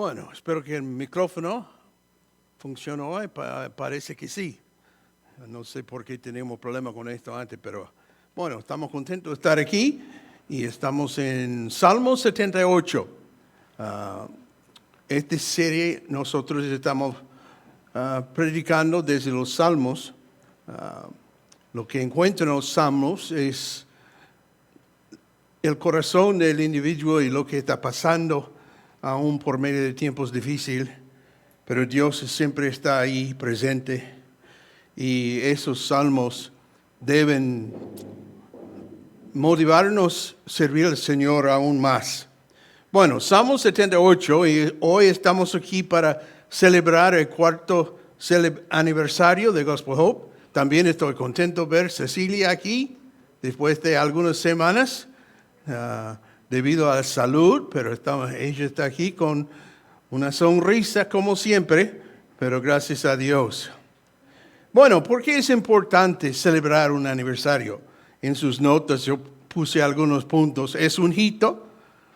Bueno, espero que el micrófono funcione hoy. Parece que sí. No sé por qué tenemos problemas con esto antes, pero bueno, estamos contentos de estar aquí y estamos en Salmo 78. Esta serie nosotros estamos predicando desde los Salmos. Lo que encuentro en los Salmos es el corazón del individuo y lo que está pasando aún por medio de tiempos difíciles, pero Dios siempre está ahí presente y esos salmos deben motivarnos a servir al Señor aún más. Bueno, Salmo 78 y hoy estamos aquí para celebrar el cuarto aniversario de Gospel Hope. También estoy contento de ver Cecilia aquí después de algunas semanas. Debido a la salud, pero ella está aquí con una sonrisa como siempre, pero gracias a Dios. Bueno, ¿por qué es importante celebrar un aniversario? En sus notas yo puse algunos puntos. Es un hito,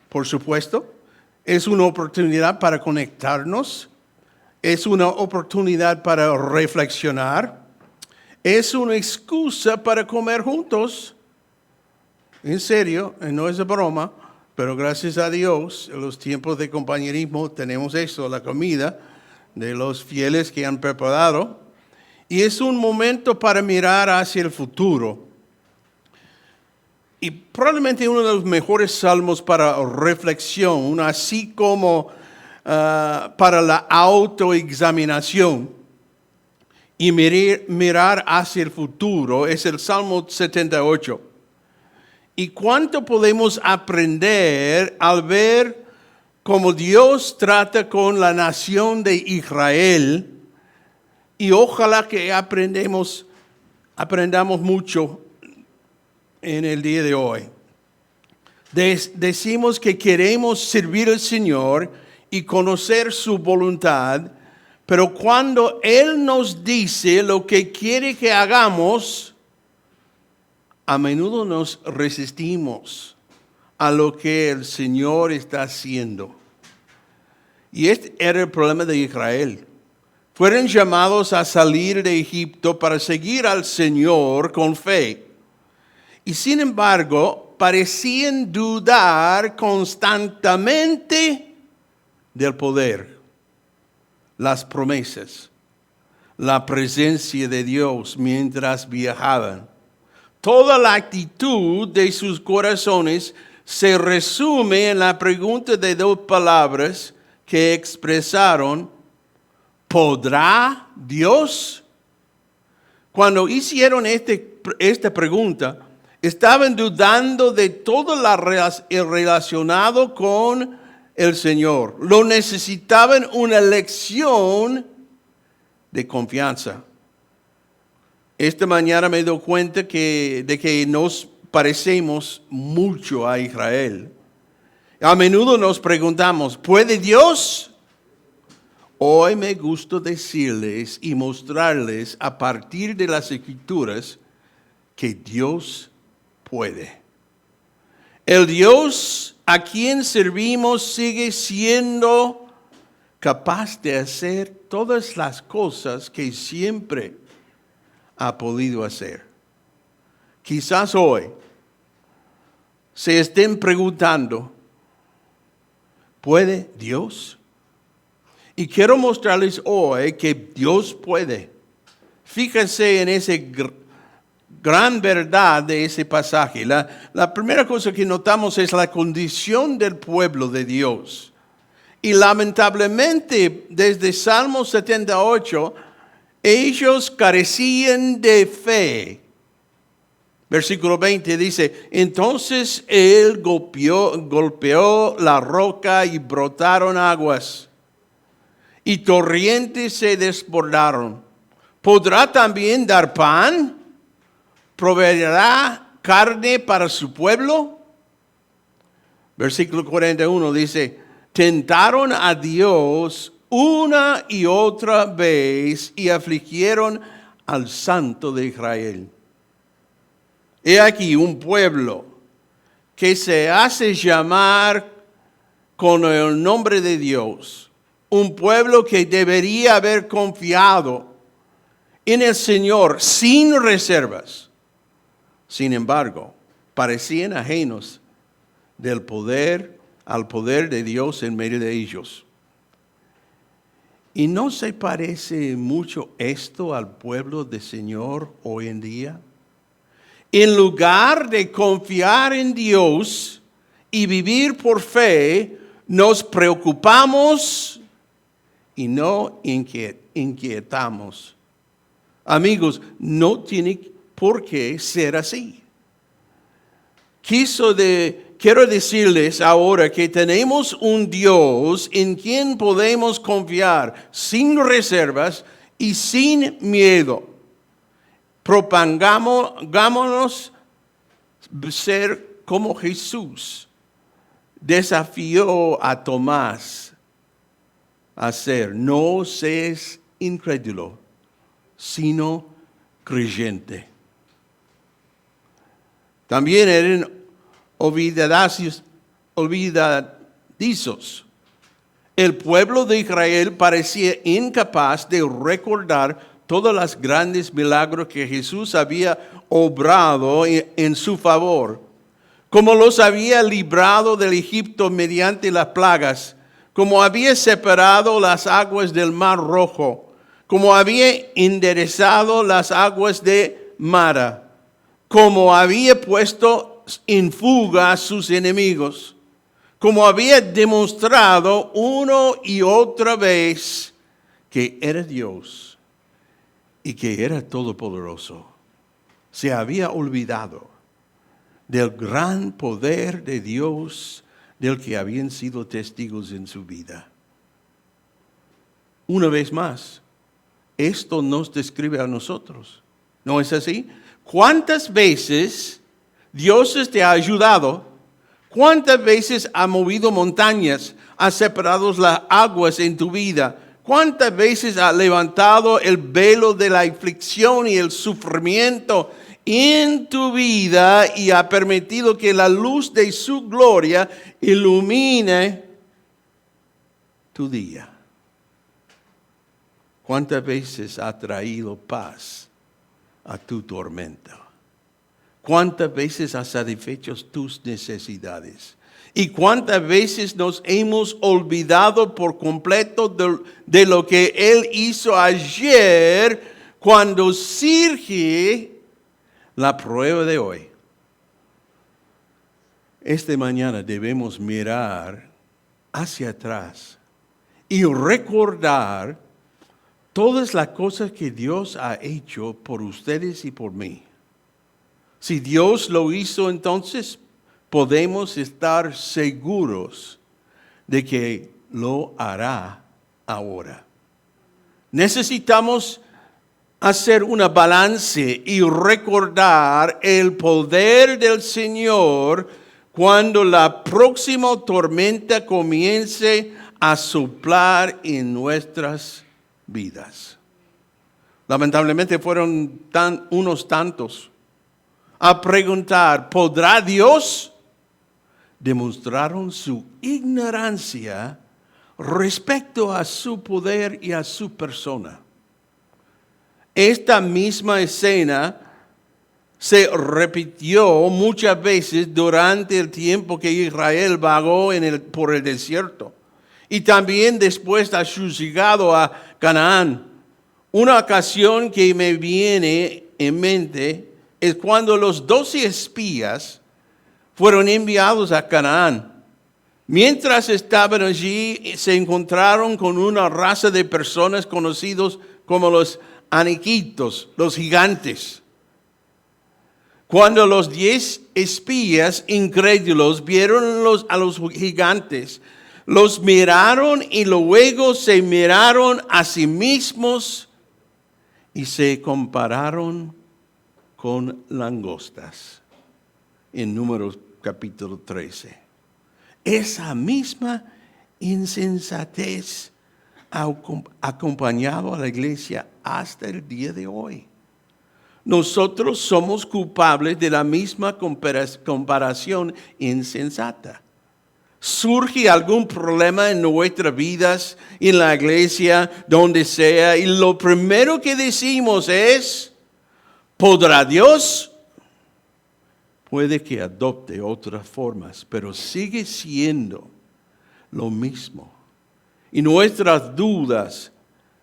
por supuesto. Es una oportunidad para conectarnos. Es una oportunidad para reflexionar. Es una excusa para comer juntos. En serio, no es de broma, pero gracias a Dios, en los tiempos de compañerismo tenemos eso, la comida de los fieles que han preparado. Y es un momento para mirar hacia el futuro. Y probablemente uno de los mejores salmos para reflexión, así como para la autoexaminación y mirar hacia el futuro, es el Salmo 78. ¿Y cuánto podemos aprender al ver cómo Dios trata con la nación de Israel? Y ojalá que aprendamos mucho en el día de hoy. Decimos que queremos servir al Señor y conocer su voluntad, pero cuando Él nos dice lo que quiere que hagamos, a menudo nos resistimos a lo que el Señor está haciendo. Y este era el problema de Israel. Fueron llamados a salir de Egipto para seguir al Señor con fe. Y sin embargo, parecían dudar constantemente del poder, las promesas, la presencia de Dios mientras viajaban. Toda la actitud de sus corazones se resume en la pregunta de dos palabras que expresaron: ¿podrá Dios? Cuando hicieron esta pregunta, estaban dudando de todo lo relacionado con el Señor. Lo necesitaban una lección de confianza. Esta mañana me doy cuenta de que nos parecemos mucho a Israel. A menudo nos preguntamos, ¿puede Dios? Hoy me gusta decirles y mostrarles a partir de las Escrituras que Dios puede. El Dios a quien servimos sigue siendo capaz de hacer todas las cosas que siempre ha podido hacer. Quizás hoy se estén preguntando, ¿puede Dios? Y quiero mostrarles hoy que Dios puede. Fíjense en esa gran verdad de ese pasaje. La primera cosa que notamos es la condición del pueblo de Dios. Y lamentablemente, desde Salmo 78, ellos carecían de fe. Versículo 20 dice, entonces él golpeó la roca y brotaron aguas, y torrentes se desbordaron. ¿Podrá también dar pan? ¿Proveerá carne para su pueblo? Versículo 41 dice, tentaron a Dios una y otra vez y afligieron al Santo de Israel. He aquí un pueblo que se hace llamar con el nombre de Dios, un pueblo que debería haber confiado en el Señor sin reservas. Sin embargo, parecían ajenos al poder de Dios en medio de ellos. ¿Y no se parece mucho esto al pueblo del Señor hoy en día? En lugar de confiar en Dios y vivir por fe, nos preocupamos y no inquietamos. Amigos, no tiene por qué ser así. Quiero decirles ahora que tenemos un Dios en quien podemos confiar sin reservas y sin miedo. Propongámonos ser como Jesús desafió a Tomás a ser: no seas incrédulo, sino creyente. También eran olvidadizos. El pueblo de Israel parecía incapaz de recordar todos los grandes milagros que Jesús había obrado en su favor, como los había librado del Egipto mediante las plagas, como había separado las aguas del Mar Rojo, como había enderezado las aguas de Mara, como había puesto en fuga a sus enemigos, como había demostrado una y otra vez que era Dios y que era todopoderoso. Se había olvidado del gran poder de Dios del que habían sido testigos en su vida. Una vez más, esto nos describe a nosotros. ¿No es así? ¿Cuántas veces Dios te ha ayudado? ¿Cuántas veces ha movido montañas, ha separado las aguas en tu vida? ¿Cuántas veces ha levantado el velo de la aflicción y el sufrimiento en tu vida y ha permitido que la luz de su gloria ilumine tu día? ¿Cuántas veces ha traído paz a tu tormenta? ¿Cuántas veces ha satisfecho tus necesidades? ¿Y cuántas veces nos hemos olvidado por completo de lo que Él hizo ayer cuando surge la prueba de hoy? Esta mañana debemos mirar hacia atrás y recordar todas las cosas que Dios ha hecho por ustedes y por mí. Si Dios lo hizo entonces, podemos estar seguros de que lo hará ahora. Necesitamos hacer una balance y recordar el poder del Señor cuando la próxima tormenta comience a soplar en nuestras vidas. Lamentablemente fueron unos tantos a preguntar: ¿podrá Dios? Demostraron su ignorancia respecto a su poder y a su persona. Esta misma escena se repitió muchas veces durante el tiempo que Israel vagó por el desierto. Y también después de su llegada a Canaán. Una ocasión que me viene en mente es cuando los 12 espías fueron enviados a Canaán. Mientras estaban allí, se encontraron con una raza de personas conocidos como los anaquitos, los gigantes. Cuando los 10 espías incrédulos vieron a los gigantes, los miraron y luego se miraron a sí mismos y se compararon con langostas. En Números capítulo 13. Esa misma insensatez ha acompañado a la iglesia hasta el día de hoy. Nosotros somos culpables de la misma comparación insensata. surge algún problema en nuestras vidas, en la iglesia, donde sea, y lo primero que decimos es, ¿podrá Dios? Puede que adopte otras formas, pero sigue siendo lo mismo. Y nuestras dudas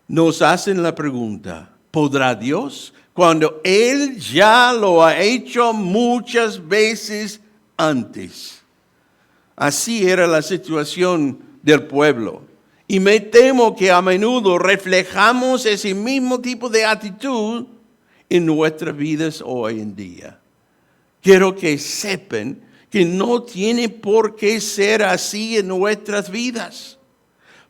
nos hacen la pregunta, ¿podrá Dios? Cuando Él ya lo ha hecho muchas veces antes. Así era la situación del pueblo. Y me temo que a menudo reflejamos ese mismo tipo de actitud en nuestras vidas hoy en día. Quiero que sepan que no tiene por qué ser así en nuestras vidas.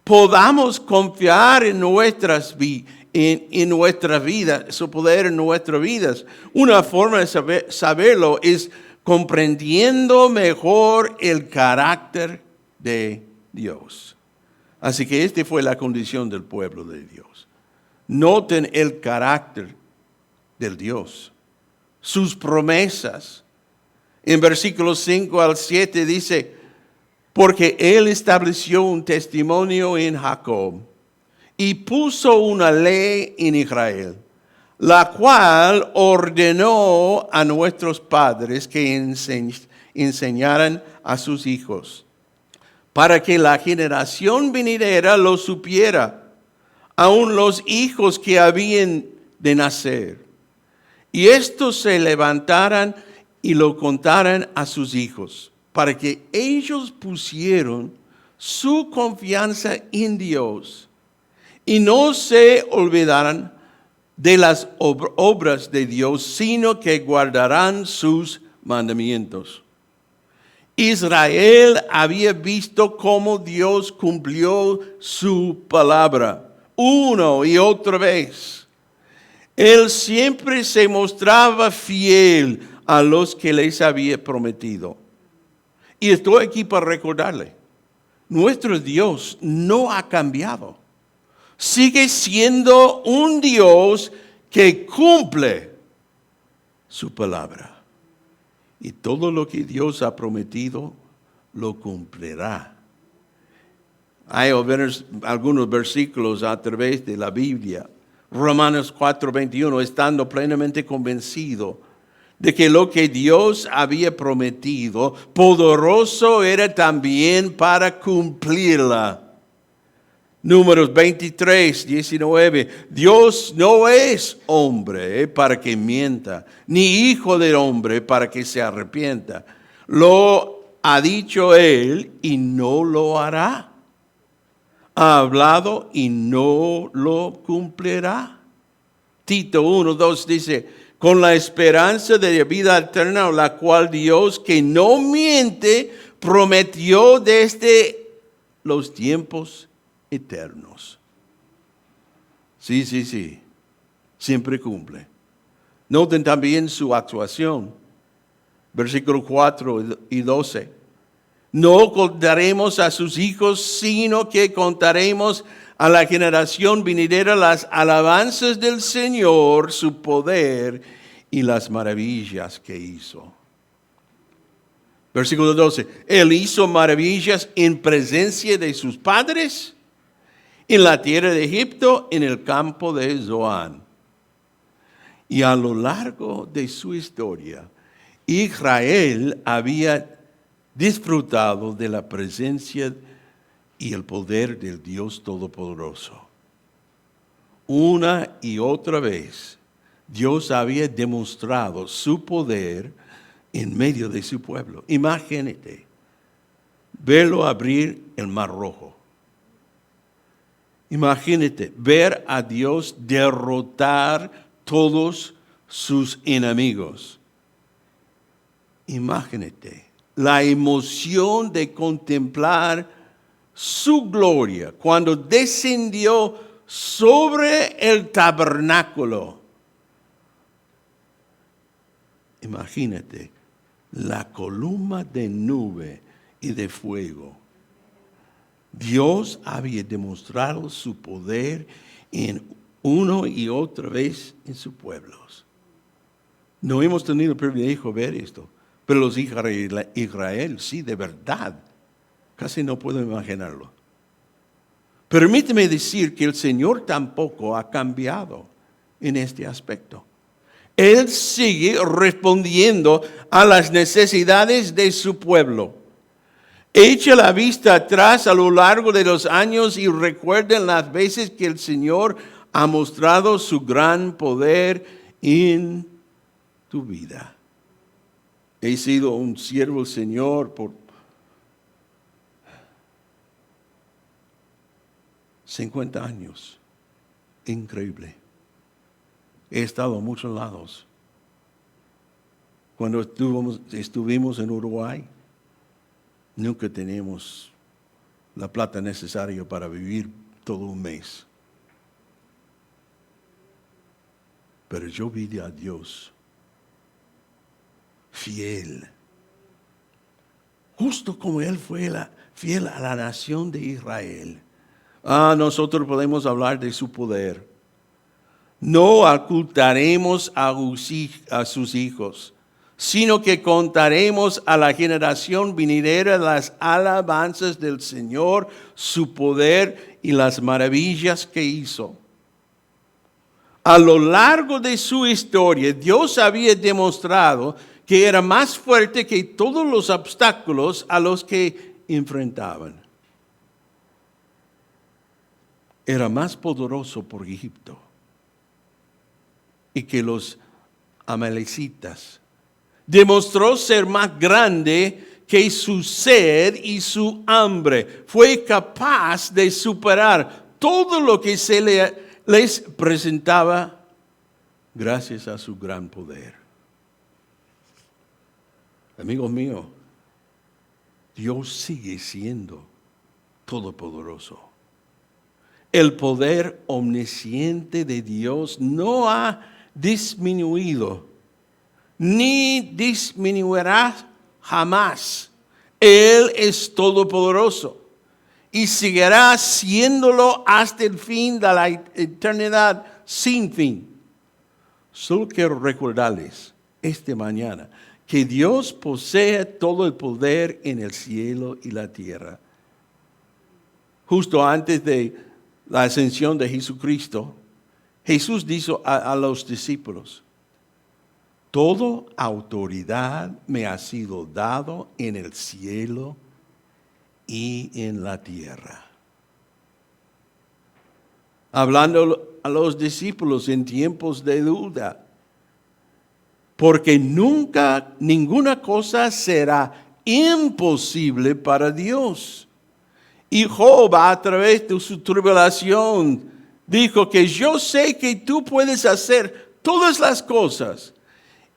Podamos confiar en nuestras vidas, su poder en nuestras vidas. Una forma de saberlo es comprendiendo mejor el carácter de Dios. Así que esta fue la condición del pueblo de Dios. Noten el carácter del Dios, sus promesas. En versículos 5 al 7 dice, porque Él estableció un testimonio en Jacob y puso una ley en Israel, la cual ordenó a nuestros padres que enseñaran a sus hijos, para que la generación venidera lo supiera, aun los hijos que habían de nacer. Y estos se levantaran y lo contaran a sus hijos, para que ellos pusieron su confianza en Dios y no se olvidaran de las obras de Dios, sino que guardarán sus mandamientos. Israel había visto cómo Dios cumplió su palabra una y otra vez. Él siempre se mostraba fiel a los que les había prometido. Y estoy aquí para recordarle, nuestro Dios no ha cambiado. Sigue siendo un Dios que cumple su palabra. Y todo lo que Dios ha prometido, lo cumplirá. Hay algunos versículos a través de la Biblia. Romanos 4:21, estando plenamente convencido de que lo que Dios había prometido, poderoso era también para cumplirla. Números 23:19, Dios no es hombre para que mienta, ni hijo de hombre para que se arrepienta. Lo ha dicho Él y no lo hará. Ha hablado y no lo cumplirá. Tito 1:2 dice, con la esperanza de vida eterna, la cual Dios, que no miente, prometió desde los tiempos eternos. Sí, siempre cumple. Noten también su actuación. Versículo 4 y 12. No contaremos a sus hijos, sino que contaremos a la generación venidera las alabanzas del Señor, su poder y las maravillas que hizo. Versículo 12. Él hizo maravillas en presencia de sus padres, en la tierra de Egipto, en el campo de Zoán. Y a lo largo de su historia, Israel había disfrutado de la presencia y el poder del Dios Todopoderoso. Una y otra vez, Dios había demostrado su poder en medio de su pueblo. Imagínate, verlo abrir el Mar Rojo. Imagínate, ver a Dios derrotar todos sus enemigos. Imagínate la emoción de contemplar su gloria cuando descendió sobre el tabernáculo. Imagínate la columna de nube y de fuego. Dios había demostrado su poder en una y otra vez en sus pueblos. No hemos tenido el privilegio de ver esto, pero los Israel sí, de verdad, Casi no puedo imaginarlo. Permíteme decir que el Señor tampoco ha cambiado en este aspecto. Él sigue respondiendo a las necesidades de su pueblo. Echa la vista atrás a lo largo de los años y recuerden las veces que el Señor ha mostrado su gran poder en tu vida. He sido un siervo del Señor por 50 años. Increíble. He estado en muchos lados. Cuando estuvimos en Uruguay, nunca teníamos la plata necesaria para vivir todo un mes. Pero yo vi a Dios fiel. Justo como Él fue fiel a la nación de Israel. Nosotros podemos hablar de su poder. No ocultaremos a sus hijos, sino que contaremos a la generación venidera las alabanzas del Señor, su poder y las maravillas que hizo. A lo largo de su historia, Dios había demostrado que era más fuerte que todos los obstáculos a los que enfrentaban. Era más poderoso por Egipto y que los amalecitas. Demostró ser más grande que su sed y su hambre. Fue capaz de superar todo lo que les presentaba gracias a su gran poder. Amigos míos, Dios sigue siendo todopoderoso. El poder omnisciente de Dios no ha disminuido, ni disminuirá jamás. Él es todopoderoso y seguirá siéndolo hasta el fin de la eternidad sin fin. Solo quiero recordarles esta mañana que Dios posee todo el poder en el cielo y la tierra. Justo antes de la ascensión de Jesucristo, Jesús dijo a los discípulos: toda autoridad me ha sido dado en el cielo y en la tierra. Hablando a los discípulos en tiempos de duda, porque nunca ninguna cosa será imposible para Dios. Y Job, a través de su tribulación, dijo que yo sé que tú puedes hacer todas las cosas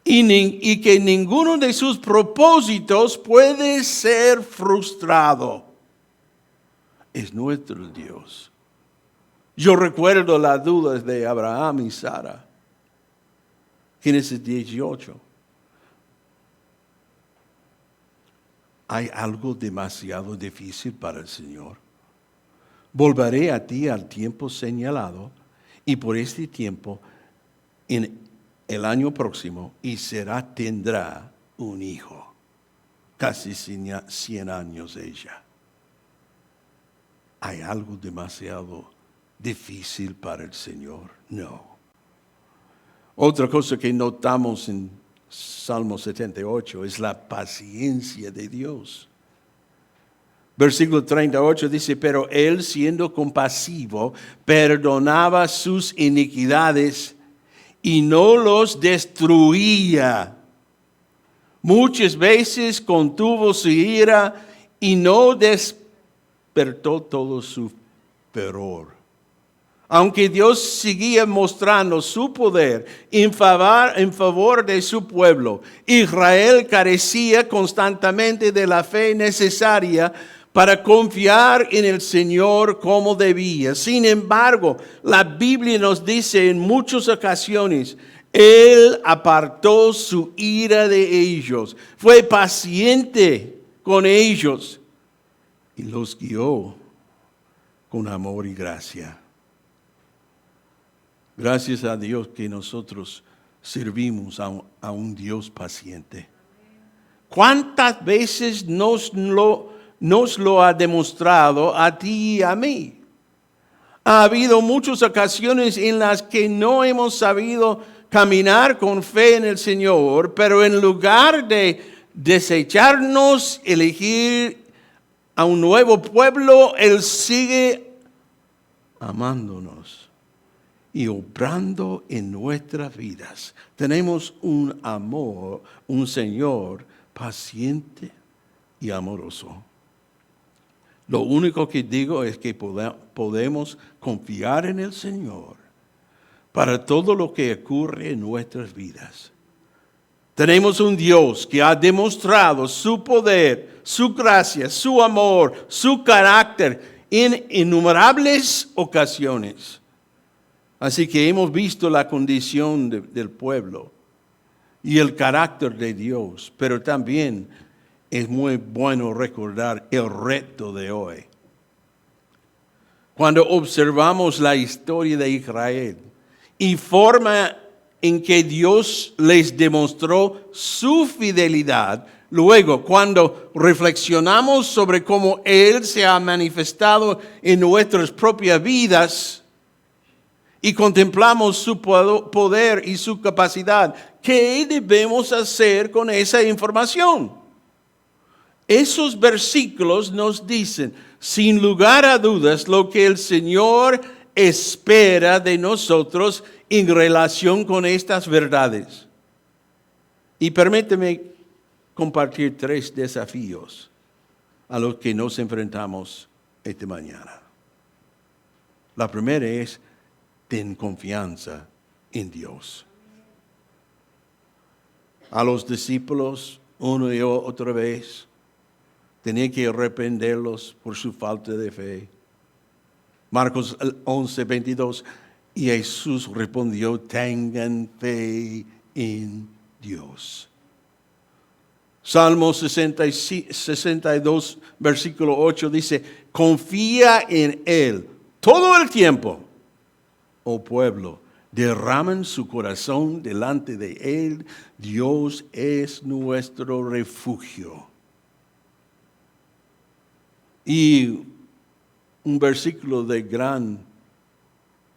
y que ninguno de sus propósitos puede ser frustrado. Es nuestro Dios. Yo recuerdo las dudas de Abraham y Sara. Génesis 18. ¿Hay algo demasiado difícil para el Señor? Volveré a ti al tiempo señalado y por este tiempo en el año próximo y tendrá un hijo. Casi 100 años ella. ¿Hay algo demasiado difícil para el Señor? No. Otra cosa que notamos en Salmo 78 es la paciencia de Dios. Versículo 38 dice: pero él, siendo compasivo, perdonaba sus iniquidades y no los destruía. Muchas veces contuvo su ira y no despertó todo su furor. Aunque Dios seguía mostrando su poder en favor de su pueblo, Israel carecía constantemente de la fe necesaria para confiar en el Señor como debía. Sin embargo, la Biblia nos dice en muchas ocasiones: Él apartó su ira de ellos, fue paciente con ellos y los guió con amor y gracia. Gracias a Dios que nosotros servimos a un Dios paciente. ¿Cuántas veces nos lo nos lo ha demostrado a ti y a mí. Ha habido muchas ocasiones en las que no hemos sabido caminar con fe en el Señor, pero en lugar de desecharnos, elegir a un nuevo pueblo, Él sigue amándonos y obrando en nuestras vidas. Tenemos un amor, un Señor paciente y amoroso. Lo único que digo es que podemos confiar en el Señor para todo lo que ocurre en nuestras vidas. Tenemos un Dios que ha demostrado su poder, su gracia, su amor, su carácter en innumerables ocasiones. Así que hemos visto la condición del pueblo y el carácter de Dios, pero también es muy bueno recordar el reto de hoy. Cuando observamos la historia de Israel y forma en que Dios les demostró su fidelidad, luego cuando reflexionamos sobre cómo Él se ha manifestado en nuestras propias vidas y contemplamos su poder y su capacidad, ¿qué debemos hacer con esa información? Esos versículos nos dicen, sin lugar a dudas, lo que el Señor espera de nosotros en relación con estas verdades. Y permíteme compartir 3 desafíos a los que nos enfrentamos esta mañana. La primera es, ten confianza en Dios. A los discípulos, una y otra vez, tenía que reprenderlos por su falta de fe. Marcos 11:22, y Jesús respondió, tengan fe en Dios. Salmo 62, versículo 8 dice, confía en Él todo el tiempo, oh pueblo, derraman su corazón delante de Él, Dios es nuestro refugio. Y un versículo de gran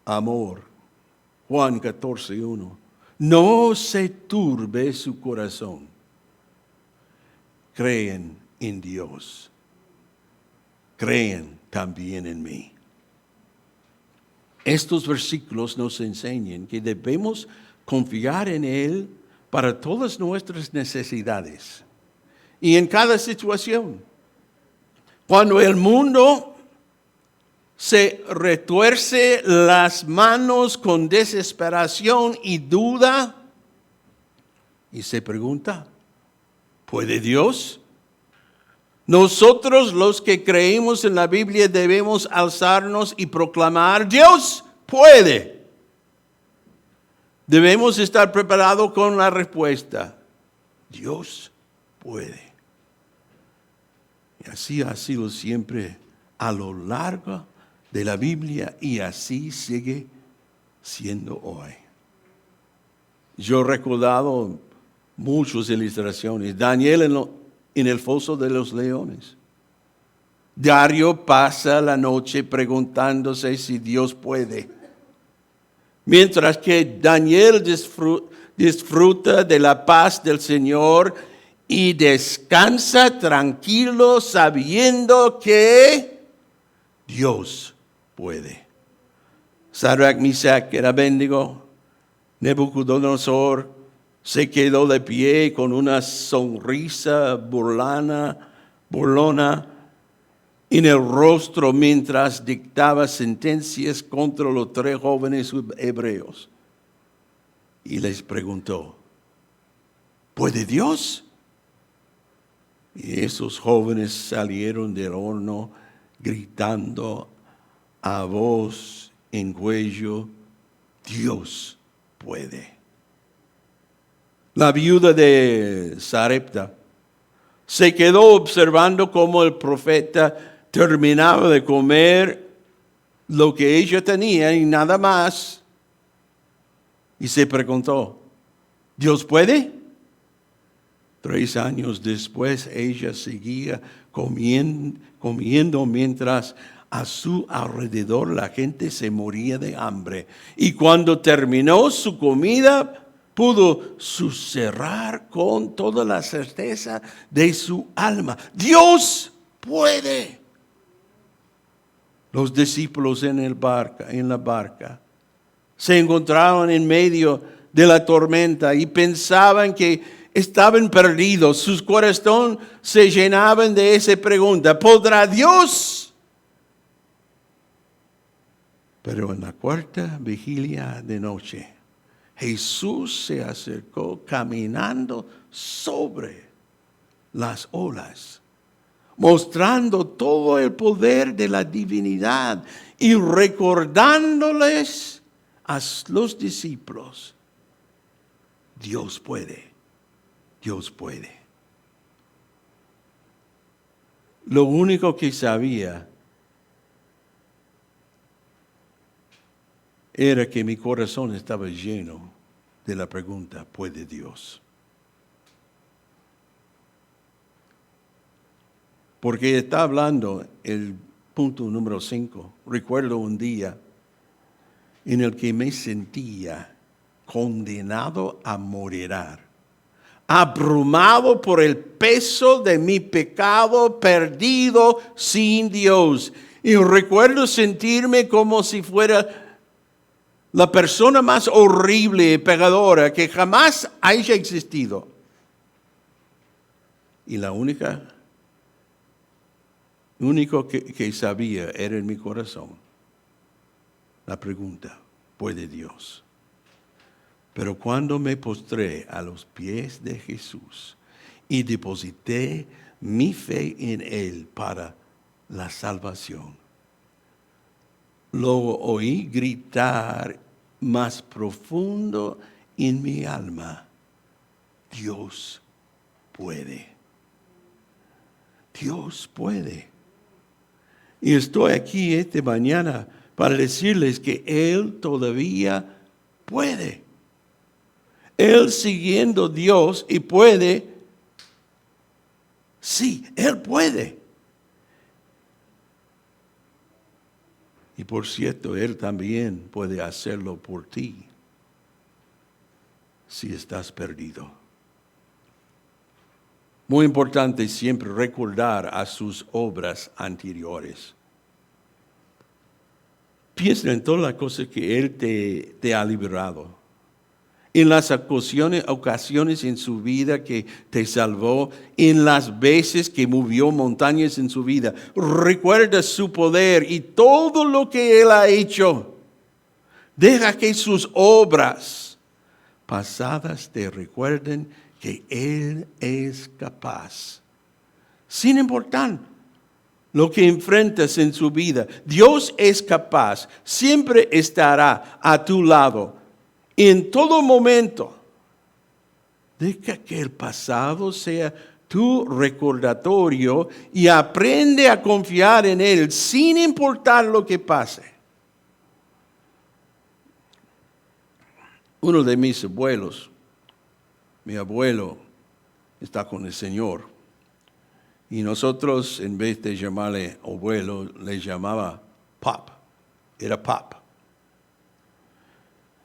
amor, Juan 14:1. No se turbe su corazón. Creen en Dios. Creen también en mí. Estos versículos nos enseñan que debemos confiar en Él para todas nuestras necesidades y en cada situación. Cuando el mundo se retuerce las manos con desesperación y duda y se pregunta, ¿puede Dios? Nosotros los que creemos en la Biblia debemos alzarnos y proclamar, Dios puede. Debemos estar preparados con la respuesta, Dios puede. Y así ha sido siempre a lo largo de la Biblia y así sigue siendo hoy. Yo he recordado muchas ilustraciones. Daniel en el foso de los leones. Darío pasa la noche preguntándose si Dios puede. Mientras que Daniel disfruta de la paz del Señor y descansa tranquilo sabiendo que Dios puede. Sadrach, Mesach y Abednego, Nabucodonosor se quedó de pie con una sonrisa burlona en el rostro mientras dictaba sentencias contra los 3 jóvenes hebreos. Y les preguntó, ¿puede Dios? Y esos jóvenes salieron del horno gritando a voz en cuello, Dios puede. La viuda de Sarepta se quedó observando cómo el profeta terminaba de comer lo que ella tenía y nada más. Y se preguntó, ¿Dios puede? 3 años después, ella seguía comiendo mientras a su alrededor la gente se moría de hambre. Y cuando terminó su comida, pudo susurrar con toda la certeza de su alma: Dios puede. Los discípulos en la barca se encontraban en medio de la tormenta y pensaban que estaban perdidos. Sus corazones se llenaban de esa pregunta: ¿podrá Dios? Pero en la cuarta vigilia de noche, Jesús se acercó caminando sobre las olas, mostrando todo el poder de la divinidad y recordándoles a los discípulos: Dios puede, Dios puede. Lo único que sabía era que mi corazón estaba lleno de la pregunta: ¿puede Dios? Porque está hablando el punto número 5. Recuerdo un día en el que me sentía condenado a morir, abrumado por el peso de mi pecado, perdido sin Dios. Y recuerdo sentirme como si fuera la persona más horrible y pecadora que jamás haya existido. Y la único que sabía era en mi corazón la pregunta: ¿puede Dios? Pero cuando me postré a los pies de Jesús y deposité mi fe en Él para la salvación, lo oí gritar más profundo en mi alma: Dios puede. Dios puede. Y estoy aquí esta mañana para decirles que Él todavía puede. Él siguiendo Dios y puede. Sí, Él puede. Y por cierto, Él también puede hacerlo por ti si estás perdido. Muy importante siempre recordar a sus obras anteriores. Piensa en todas las cosas que Él te ha librado. En las ocasiones en su vida que te salvó, en las veces que movió montañas en su vida. Recuerda su poder y todo lo que Él ha hecho. Deja que sus obras pasadas te recuerden que Él es capaz. Sin importar lo que enfrentas en su vida, Dios es capaz, siempre estará a tu lado. En todo momento, deja que el pasado sea tu recordatorio y aprende a confiar en Él sin importar lo que pase. Uno de mis abuelos, mi abuelo, está con el Señor. Y nosotros, en vez de llamarle abuelo, le llamaba Pop. Era Pop.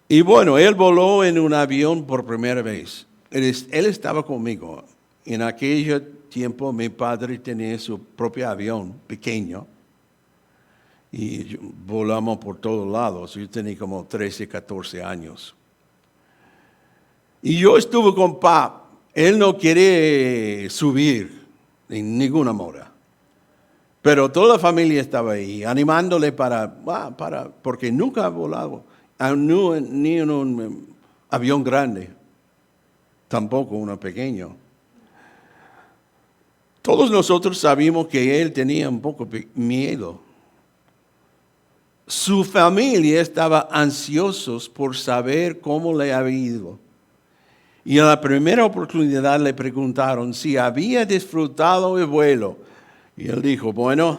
Y bueno, él voló en un avión por primera vez. Él estaba conmigo. En aquel tiempo mi padre tenía su propio avión pequeño. Y volamos por todos lados. Yo tenía como 13, 14 años. Y yo estuve con Pop. Él no quiere subir en ninguna mora. Pero toda la familia estaba ahí, animándole porque nunca ha volado. Ni en un avión grande, tampoco uno pequeño. Todos nosotros sabíamos que él tenía un poco de miedo. Su familia estaba ansiosos por saber cómo le había ido. Y en la primera oportunidad le preguntaron si había disfrutado el vuelo. Y él dijo, bueno,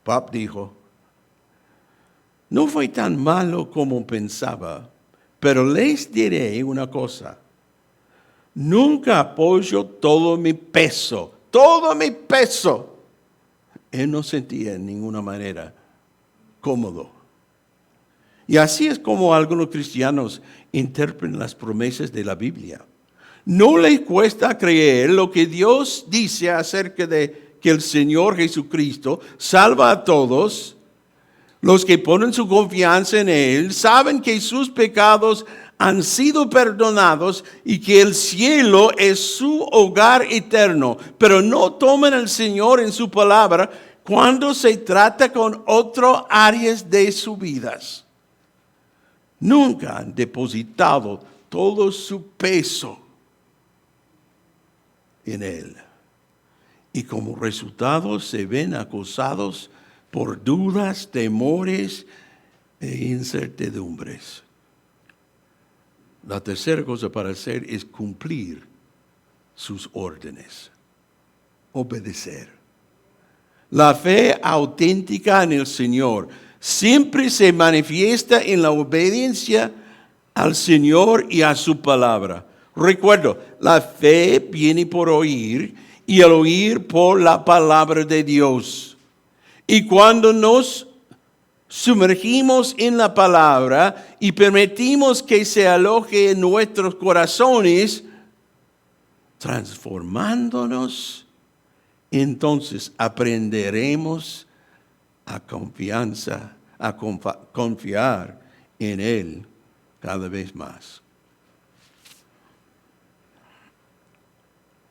Pop dijo, no fue tan malo como pensaba, pero les diré una cosa. Nunca apoyo todo mi peso. Todo mi peso. Él no sentía en ninguna manera cómodo. Y así es como algunos cristianos interpretan las promesas de la Biblia. No les cuesta creer lo que Dios dice acerca de que el Señor Jesucristo salva a todos. Los que ponen su confianza en Él saben que sus pecados han sido perdonados y que el cielo es su hogar eterno. Pero no toman al Señor en su palabra cuando se trata con otras áreas de sus vidas. Nunca han depositado todo su peso en Él. Y como resultado se ven acosados por dudas, temores e incertidumbres. La tercera cosa para hacer es cumplir sus órdenes, obedecer. La fe auténtica en el Señor siempre se manifiesta en la obediencia al Señor y a su palabra. Recuerdo, la fe viene por oír y el oír por la palabra de Dios. Y cuando nos sumergimos en la palabra y permitimos que se aloje en nuestros corazones, transformándonos, entonces aprenderemos a confiar en Él cada vez más.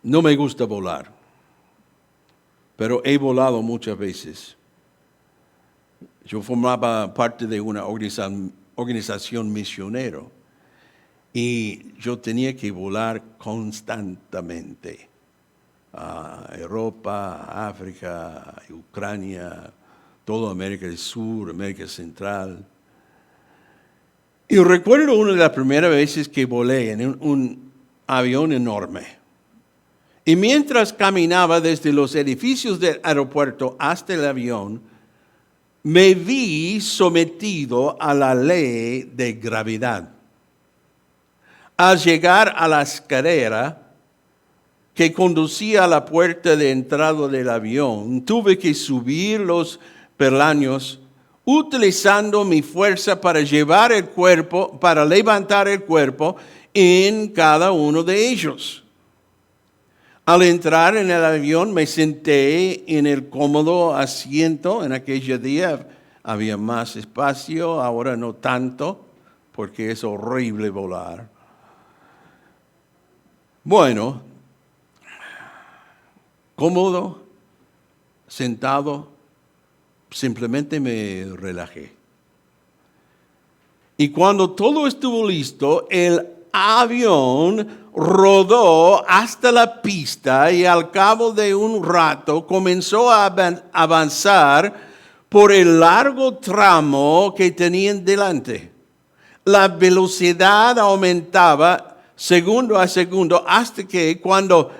No me gusta volar, pero he volado muchas veces. Yo formaba parte de una organización misionera y yo tenía que volar constantemente a Europa, a África, a Ucrania, toda América del Sur, América Central. Y recuerdo una de las primeras veces que volé en un avión enorme. Y mientras caminaba desde los edificios del aeropuerto hasta el avión, me vi sometido a la ley de gravedad. Al llegar a la escalera que conducía a la puerta de entrada del avión, tuve que subir los peldaños utilizando mi fuerza para levantar el cuerpo en cada uno de ellos. Al entrar en el avión me senté en el cómodo asiento. En aquel día había más espacio, ahora no tanto, porque es horrible volar. Bueno, cómodo, sentado, simplemente me relajé. Y cuando todo estuvo listo, el avión rodó hasta la pista y al cabo de un rato comenzó a avanzar por el largo tramo que tenían delante. La velocidad aumentaba segundo a segundo hasta que cuando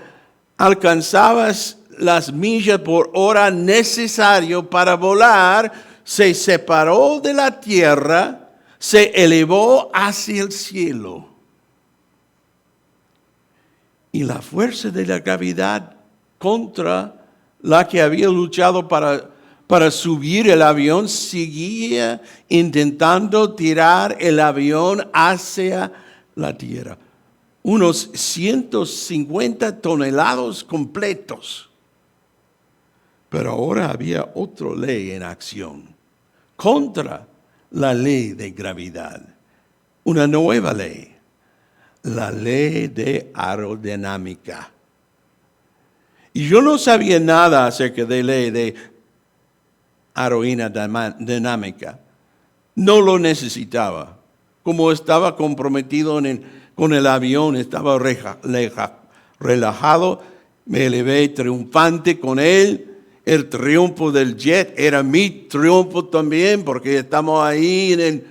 alcanzabas las millas por hora necesario para volar, se separó de la tierra, se elevó hacia el cielo. Y la fuerza de la gravedad contra la que había luchado para subir el avión seguía intentando tirar el avión hacia la tierra. Unos 150 toneladas completos. Pero ahora había otra ley en acción contra la ley de gravedad. Una nueva ley. La ley de aerodinámica. Y yo no sabía nada acerca de la ley de aerodinámica. No lo necesitaba. Como estaba comprometido con el avión, estaba relajado, me elevé triunfante con él. El triunfo del jet era mi triunfo también, porque estamos ahí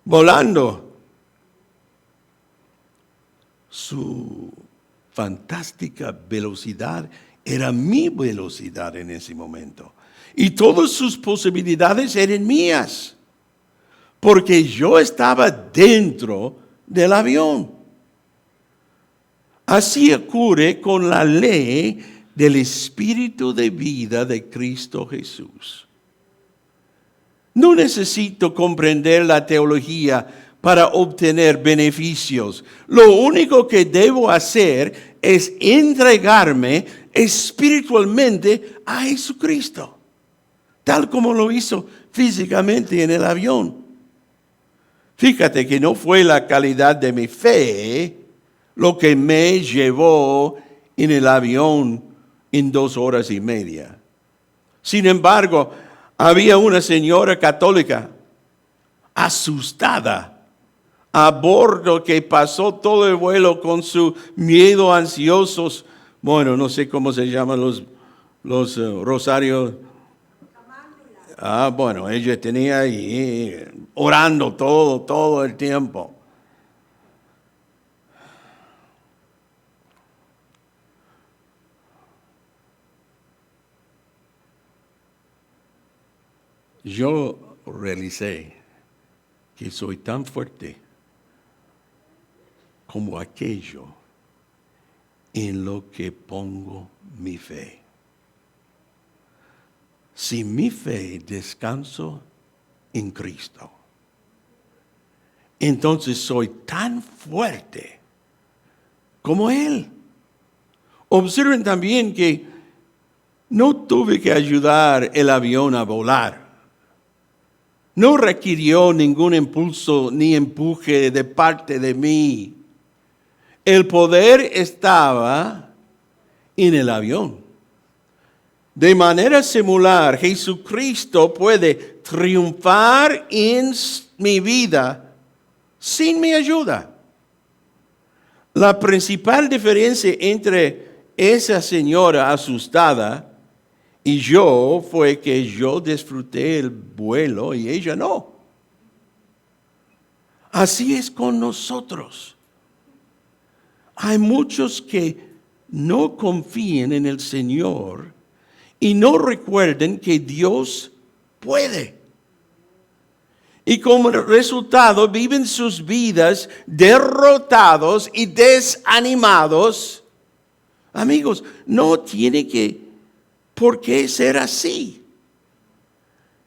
volando. Su fantástica velocidad era mi velocidad en ese momento. Y todas sus posibilidades eran mías. Porque yo estaba dentro del avión. Así ocurre con la ley del Espíritu de vida de Cristo Jesús. No necesito comprender la teología para obtener beneficios. Lo único que debo hacer es entregarme espiritualmente a Jesucristo, tal como lo hizo físicamente en el avión. Fíjate que no fue la calidad de mi fe lo que me llevó en el avión en 2 horas y media. Sin embargo, había una señora católica asustada a bordo que pasó todo el vuelo con su miedo ansiosos. Bueno, no sé cómo se llaman los rosarios. Bueno, ella tenía ahí orando todo el tiempo. Yo realicé que soy tan fuerte como aquello en lo que pongo mi fe. Si mi fe descanso en Cristo, entonces soy tan fuerte como Él. Observen también que no tuve que ayudar el avión a volar. No requirió ningún impulso ni empuje de parte de mí. El poder estaba en el avión. De manera similar, Jesucristo puede triunfar en mi vida sin mi ayuda. La principal diferencia entre esa señora asustada y yo fue que yo disfruté el vuelo y ella no. Así es con nosotros. Hay muchos que no confían en el Señor y no recuerden que Dios puede. Y como resultado viven sus vidas derrotados y desanimados. Amigos, no tiene por qué ser así.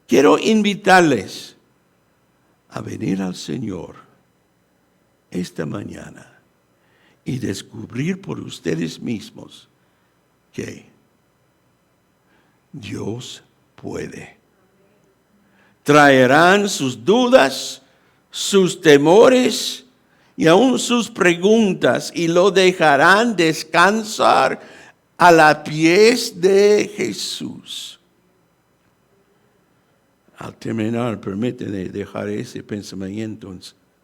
Quiero invitarles a venir al Señor esta mañana y descubrir por ustedes mismos que Dios puede. Traerán sus dudas, sus temores y aún sus preguntas y lo dejarán descansar a los pies de Jesús. Al terminar, permíteme dejar ese pensamiento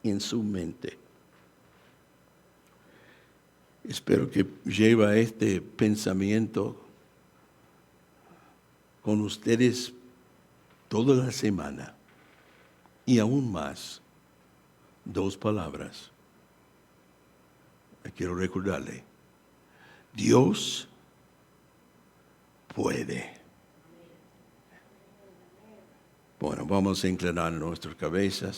en su mente. Espero que lleve este pensamiento con ustedes toda la semana y aún más. 2 palabras. Quiero recordarle. Dios puede. Bueno, vamos a inclinar nuestras cabezas.